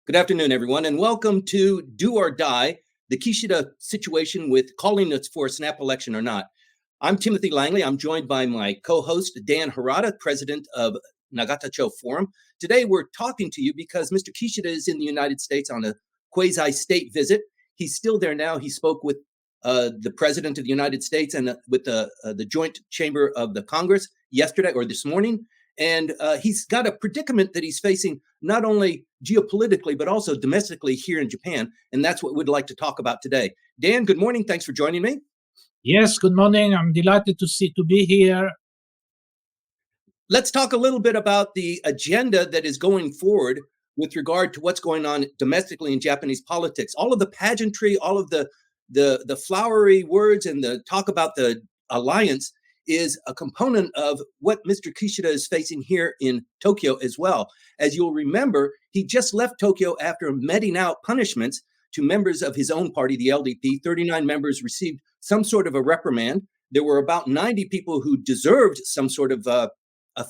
Good afternoon, everyone, and welcome to Do or Die, the Kishida situation with calling it for a snap election or not. I'm Timothy Langley. I'm joined by my co-host, Dan Harada, president of Nagatacho Forum. Today, we're talking to you because Mr. Kishida is in the United States on a quasi-state visit. He's still there now. He spoke with the president of the United States and with the joint chamber of the Congress yesterday or this morning. And he's got a predicament that he's facing not only geopolitically, but also domestically here in Japan. And that's what we'd like to talk about today. Dan, good morning. Thanks for joining me. Yes, good morning. I'm delighted to be here. Let's talk a little bit about the agenda that is going forward with regard to what's going on domestically in Japanese politics. All of the pageantry, all of the flowery words and the talk about the alliance is a component of what Mr. Kishida is facing here in Tokyo as well. As you'll remember, he just left Tokyo after meting out punishments to members of his own party, the LDP. 39 members received some sort of a reprimand. There were about 90 people who deserved some sort of a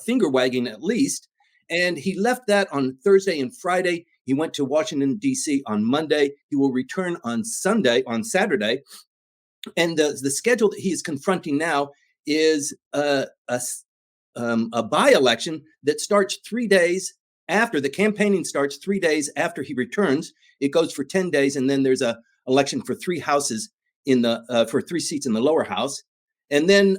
finger wagging at least. And he left that on Thursday and Friday. He went to Washington, D.C. on Monday. He will return on Saturday. And the schedule that he is confronting now is a by-election that starts 3 days after the campaigning starts 3 days after he returns. It goes for 10 days, and then there's a election for three houses for 3 seats in the lower house. And then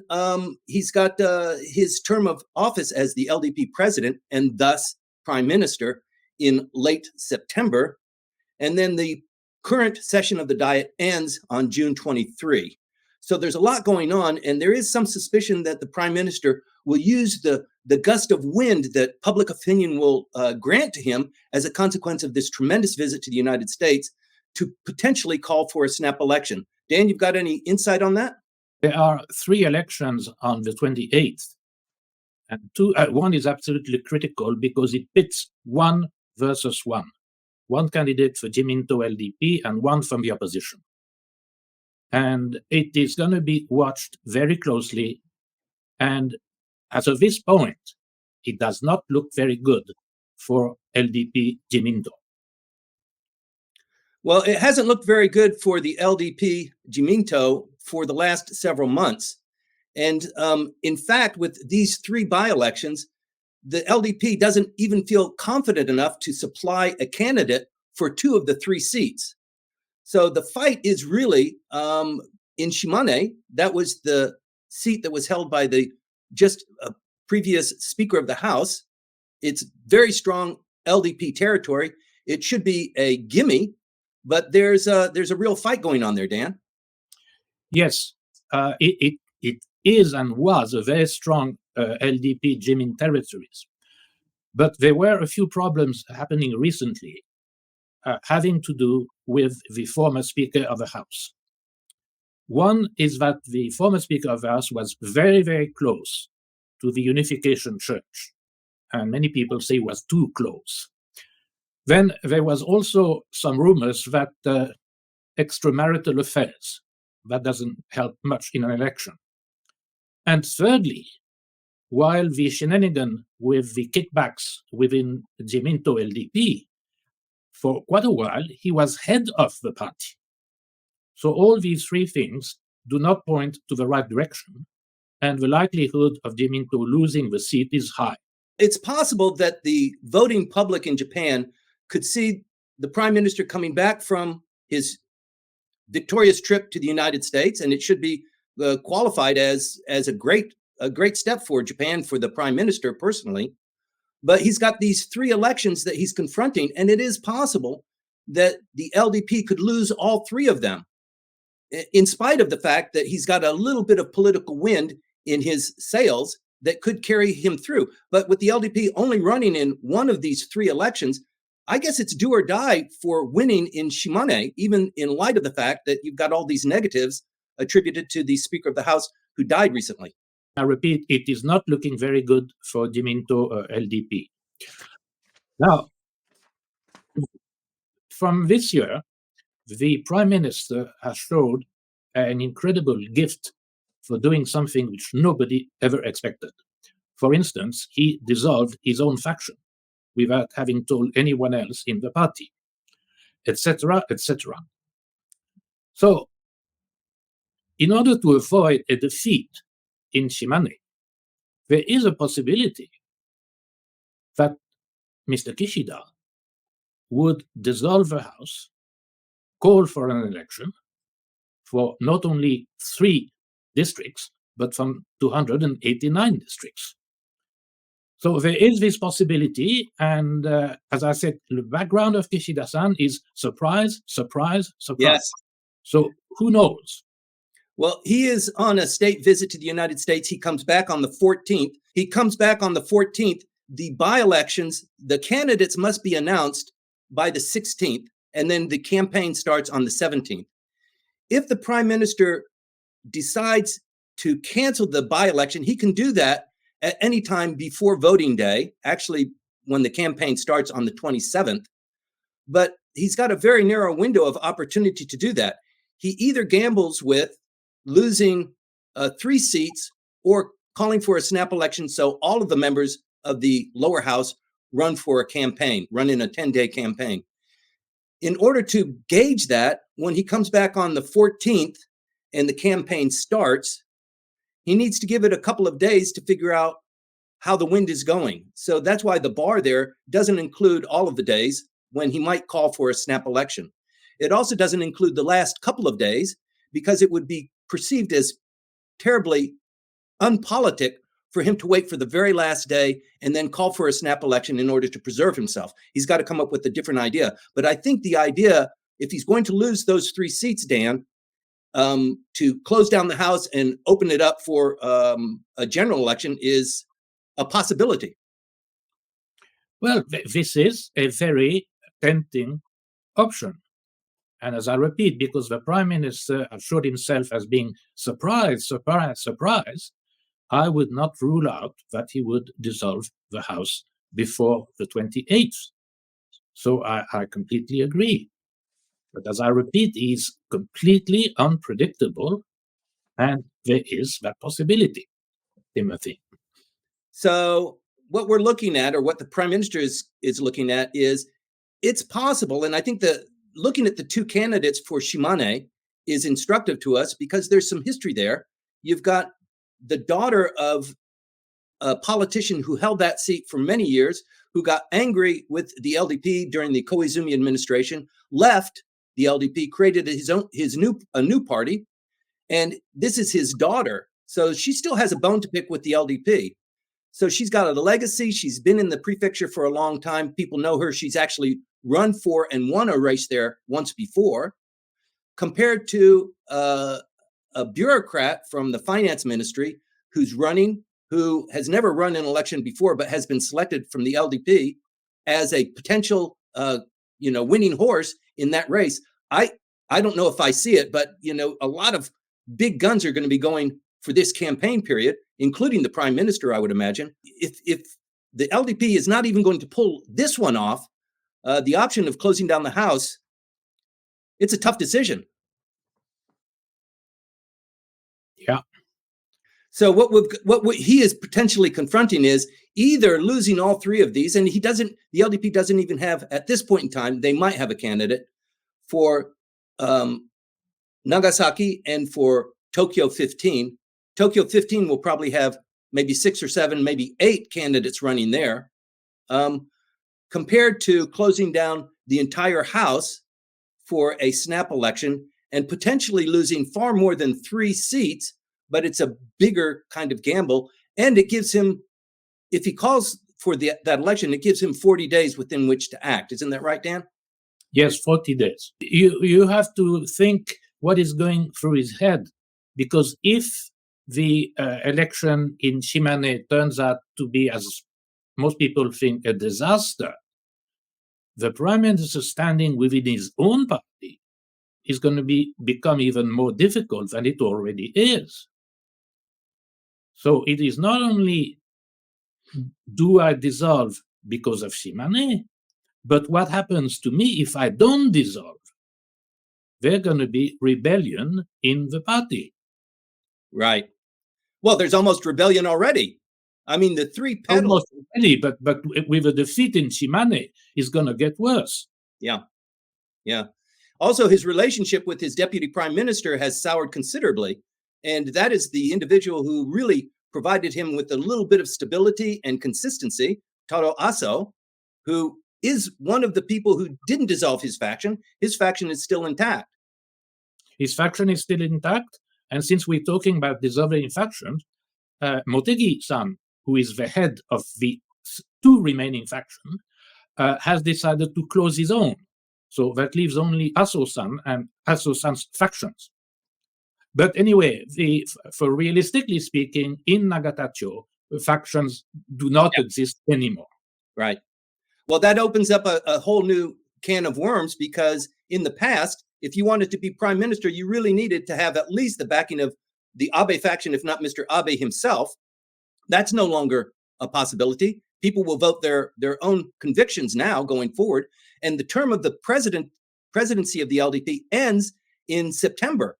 he's got his term of office as the LDP president and thus prime minister in late September. And then the current session of the Diet ends on June 23. So there's a lot going on, and there is some suspicion that the prime minister will use the gust of wind that public opinion will grant to him as a consequence of this tremendous visit to the United States to potentially call for a snap election. Dan, you've got any insight on that? There are 3 elections on the 28th, and one is absolutely critical because it pits 1 versus 1. One candidate for Jiminto LDP and one from the opposition. And it is going to be watched very closely. And as of this point, it does not look very good for LDP Jiminto. Well, it hasn't looked very good for the LDP Jiminto for the last several months. And in fact, with these 3 by-elections, the LDP doesn't even feel confident enough to supply a candidate for 2 of the 3 seats. So the fight is really in Shimane. That was the seat that was held by the just previous Speaker of the House. It's very strong LDP territory. It should be a gimme, but there's a real fight going on there, Dan. Yes, it is and was a very strong LDP Jimin territories. But there were a few problems happening recently having to do with the former Speaker of the House. One is that the former Speaker of the House was very, very close to the Unification Church, and many people say was too close. Then there was also some rumors that extramarital affairs, that doesn't help much in an election. And thirdly, while the shenanigan with the kickbacks within Jiminto LDP, for quite a while, he was head of the party. So all these 3 things do not point to the right direction, and the likelihood of Jiminto losing the seat is high. It's possible that the voting public in Japan could see the prime minister coming back from his victorious trip to the United States, and it should be qualified as a great step for Japan, for the prime minister personally. But he's got these 3 elections that he's confronting, and it is possible that the LDP could lose all 3 of them, in spite of the fact that he's got a little bit of political wind in his sails that could carry him through. But with the LDP only running in one of these 3 elections, I guess it's do or die for winning in Shimane, even in light of the fact that you've got all these negatives attributed to the Speaker of the House who died recently. I repeat, it is not looking very good for Jiminto LDP. Now, from this year, the Prime Minister has showed an incredible gift for doing something which nobody ever expected. For instance, he dissolved his own faction without having told anyone else in the party. etc., etc. So, in order to avoid a defeat in Shimane, there is a possibility that Mr. Kishida would dissolve the House, call for an election for not only 3 districts, but from 289 districts. So there is this possibility, and as I said, the background of Kishida-san is surprise, surprise, surprise. Yes. So who knows? Well, he is on a state visit to the United States. He comes back on the 14th. The by-elections, the candidates must be announced by the 16th, and then the campaign starts on the 17th. If the prime minister decides to cancel the by-election, he can do that at any time before voting day, actually when the campaign starts on the 27th. But he's got a very narrow window of opportunity to do that. He either gambles with losing 3 seats or calling for a snap election so all of the members of the lower house run for a campaign, run in a 10-day campaign. In order to gauge that, when he comes back on the 14th and the campaign starts, he needs to give it a couple of days to figure out how the wind is going. So that's why the bar there doesn't include all of the days when he might call for a snap election. It also doesn't include the last couple of days because it would be perceived as terribly unpolitic for him to wait for the very last day and then call for a snap election in order to preserve himself. He's got to come up with a different idea. But I think the idea, if he's going to lose those 3 seats, Dan, to close down the House and open it up for a general election is a possibility. Well, this is a very tempting option. And as I repeat, because the prime minister assured himself as being surprise, surprise, surprise, I would not rule out that he would dissolve the House before the 28th. So I completely agree. But as I repeat, he's completely unpredictable, and there is that possibility, Timothy. So what we're looking at, or what the prime minister is looking at, is it's possible, and I think that looking at the 2 candidates for Shimane is instructive to us because there's some history there. You've got the daughter of a politician who held that seat for many years, who got angry with the LDP during the Koizumi administration, left the LDP, created a new party, and this is his daughter. So she still has a bone to pick with the LDP. So she's got a legacy. She's been in the prefecture for a long time. People know her. She's actually run for and won a race there once before, compared to a bureaucrat from the finance ministry who's running, who has never run an election before, but has been selected from the LDP as a potential, winning horse in that race. I don't know if I see it, but a lot of big guns are going to be going for this campaign period, including the prime minister, I would imagine. If the LDP is not even going to pull this one off, the option of closing down the House, it's a tough decision. Yeah. So what he is potentially confronting is either losing all 3 of these, and the LDP doesn't even have, at this point in time, they might have a candidate for Nagasaki and for Tokyo 15. Tokyo 15 will probably have maybe 6 or 7, maybe 8 candidates running there, compared to closing down the entire House for a snap election and potentially losing far more than 3 seats. But it's a bigger kind of gamble. And it gives him, if he calls for that election, it gives him 40 days within which to act. Isn't that right, Dan? Yes, 40 days. You have to think what is going through his head, because if the election in Shimane turns out to be, as most people think, a disaster, the prime minister standing within his own party is going to become even more difficult than it already is. So it is not only do I dissolve because of Shimane, but what happens to me if I don't dissolve? There's going to be rebellion in the party. Right. Well, there's almost rebellion already. I mean, the 3 petals. Almost already, but with a defeat in Shimane, it's going to get worse. Yeah. Yeah. Also, his relationship with his deputy prime minister has soured considerably. And that is the individual who really provided him with a little bit of stability and consistency, Taro Aso, who is one of the people who didn't dissolve his faction. His faction is still intact. His faction is still intact. And since we're talking about dissolving factions, Motegi-san, who is the head of the two remaining factions, has decided to close his own. So that leaves only Aso-san and Aso-san's factions. But anyway, for realistically speaking, in Nagatacho, factions do not exist anymore. Right. Well, that opens up a whole new can of worms, because in the past, if you wanted to be prime minister, you really needed to have at least the backing of the Abe faction, if not Mr. Abe himself. That's no longer a possibility. People will vote their own convictions now going forward. And the term of the presidency of the LDP ends in September.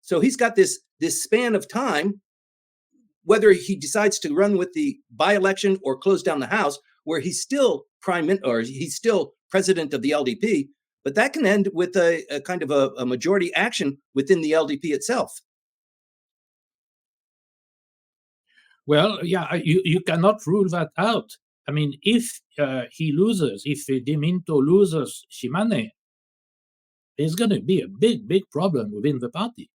So he's got this span of time, whether he decides to run with the by-election or close down the House, where he's still he's still president of the LDP, but that can end with a kind of a majority action within the LDP itself. Well, yeah, you cannot rule that out. I mean, if he loses, if Deminto loses Shimane, there's going to be a big problem within the party.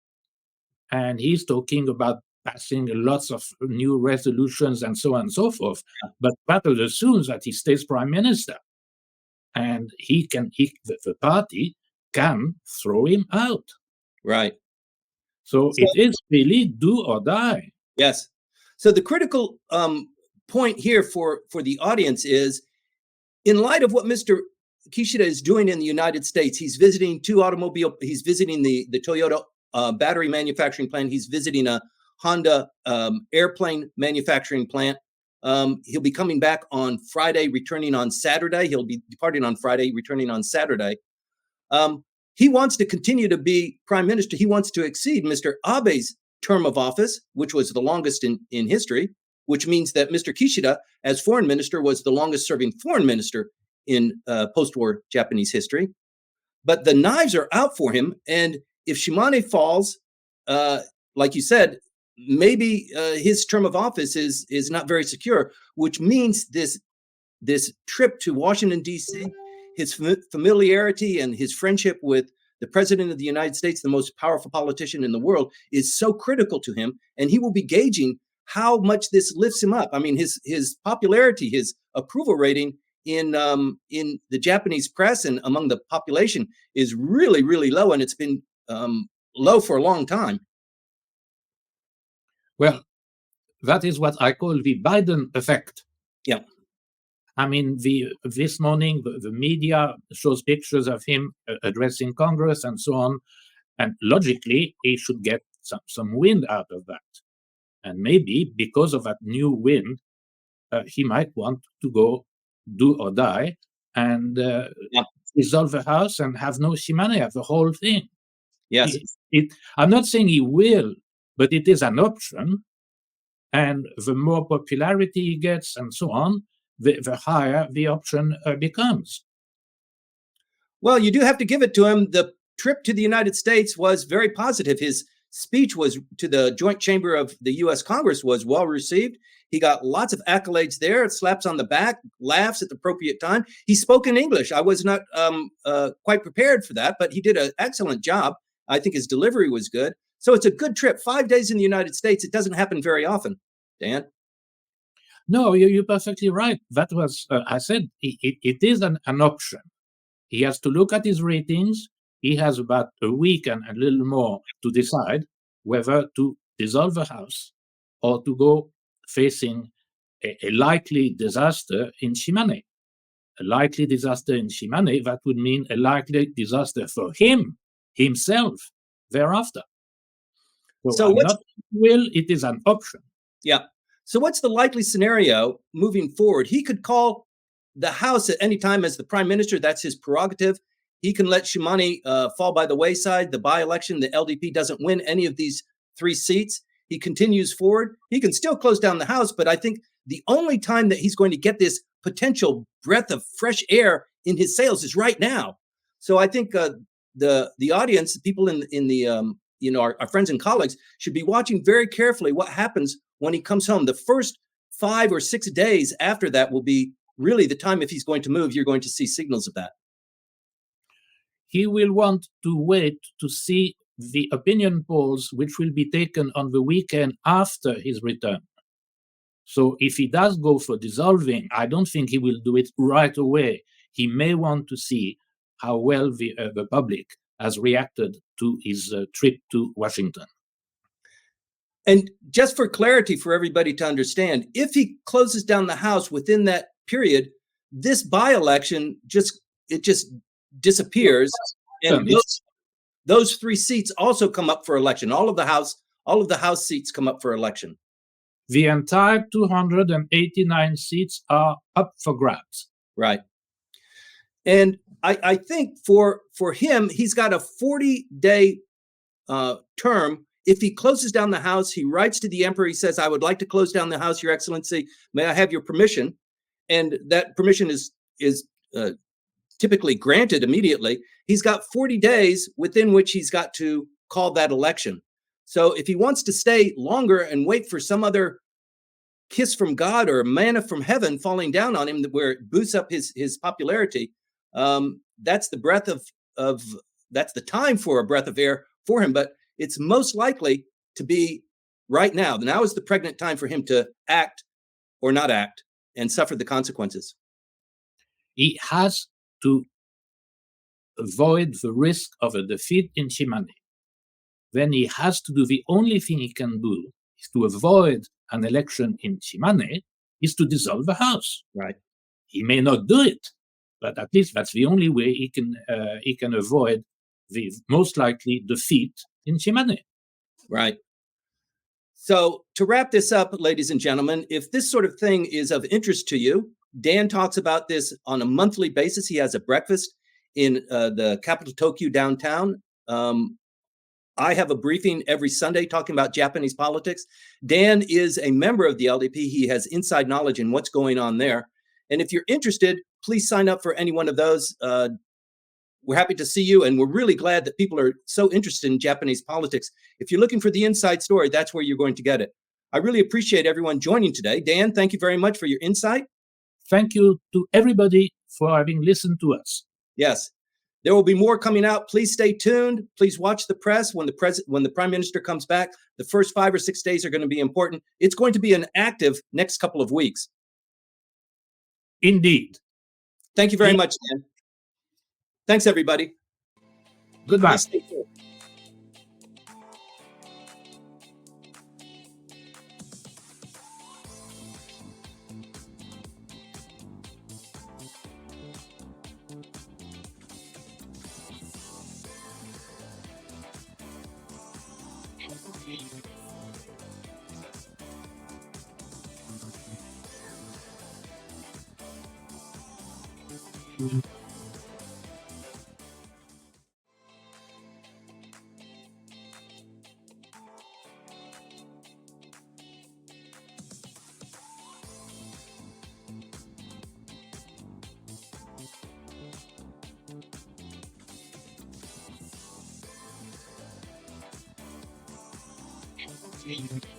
And he's talking about passing lots of new resolutions and so on and so forth. But that assumes that he stays prime minister. And the party can throw him out. Right. So it is really do or die. Yes. So the critical point here for the audience is, in light of what Mr. Kishida is doing in the United States, he's visiting he's visiting the Toyota battery manufacturing plant. He's visiting a Honda airplane manufacturing plant. He'll be coming back on Friday, returning on Saturday. He'll be departing on Friday, returning on Saturday. He wants to continue to be prime minister. He wants to exceed Mr. Abe's term of office, which was the longest in history, which means that Mr. Kishida, as foreign minister, was the longest serving foreign minister in post-war Japanese history. But the knives are out for him. And if Shimane falls, like you said, maybe his term of office is not very secure, which means this trip to Washington, D.C., his familiarity and his friendship with the president of the United States, the most powerful politician in the world, is so critical to him. And he will be gauging how much this lifts him up. I mean, his popularity, his approval rating in the Japanese press and among the population is really, really low. And it's been low for a long time. Well, that is what I call the Biden effect. Yeah. I mean, this morning, the media shows pictures of him addressing Congress and so on. And logically, he should get some wind out of that. And maybe because of that new wind, he might want to go do or die and dissolve the House and have no Shimane of the whole thing. Yes. I'm not saying he will, but it is an option. And the more popularity he gets and so on, the higher the option becomes. Well, you do have to give it to him. The trip to the United States was very positive. His speech was to the Joint Chamber of the U.S. Congress was well received. He got lots of accolades there, slaps on the back, laughs at the appropriate time. He spoke in English. I was not quite prepared for that, but he did an excellent job. I think his delivery was good. So it's a good trip. 5 days in the United States. It doesn't happen very often, Dan. No, you're perfectly right. That was, I said, it is an option. He has to look at his ratings. He has about a week and a little more to decide whether to dissolve the House or to go facing a likely disaster in Shimane. A likely disaster in Shimane, that would mean a likely disaster for himself thereafter. So it is an option. Yeah. So what's the likely scenario moving forward? He could call the House at any time as the prime minister. That's his prerogative. He can let Shimane fall by the wayside. The by-election, the LDP doesn't win any of these 3 seats. He continues forward. He can still close down the House, but I think the only time that he's going to get this potential breath of fresh air in his sails is right now. So I think the audience, the people in the our friends and colleagues should be watching very carefully what happens when he comes home. The first 5 or 6 days after that will be really the time, if he's going to move, you're going to see signals of that. He will want to wait to see the opinion polls, which will be taken on the weekend after his return. So if he does go for dissolving, I don't think he will do it right away. He may want to see how well the public has reacted to his trip to Washington. And just for clarity for everybody to understand, if he closes down the House within that period, this by-election just disappears, and those 3 seats also come up for election. All of the House seats come up for election. The entire 289 seats are up for grabs. Right. And I think for him, he's got a 40-day term. If he closes down the House, he writes to the emperor. He says, "I would like to close down the House, Your Excellency. May I have your permission?" And that permission is typically granted immediately. He's got 40 days within which he's got to call that election. So if he wants to stay longer and wait for some other kiss from God or manna from heaven falling down on him where it boosts up his popularity, that's the breath of that's the time for a breath of air for him. But it's most likely to be right now. Now is the pregnant time for him to act or not act and suffer the consequences. He has to avoid the risk of a defeat in Shimane. Then he has to do the only thing he can do is to avoid an election in Shimane, is to dissolve the House. Right. He may not do it, but at least that's the only way he can avoid the most likely defeat in Shimane. Right. So to wrap this up, ladies and gentlemen, if this sort of thing is of interest to you, Dan talks about this on a monthly basis. He has a breakfast in the capital Tokyo downtown. I have a briefing every Sunday talking about Japanese politics. Dan is a member of the LDP. He has inside knowledge in what's going on there. And if you're interested, please sign up for any one of those. We're happy to see you, and we're really glad that people are so interested in Japanese politics. If you're looking for the inside story, that's where you're going to get it. I really appreciate everyone joining today. Dan, thank you very much for your insight. Thank you to everybody for having listened to us. Yes. There will be more coming out. Please stay tuned. Please watch the press when the Prime Minister comes back. The first 5 or 6 days are going to be important. It's going to be an active next couple of weeks. Indeed. Thank you very much, Dan. Thanks, everybody. Goodbye. Stay tuned. Thank you.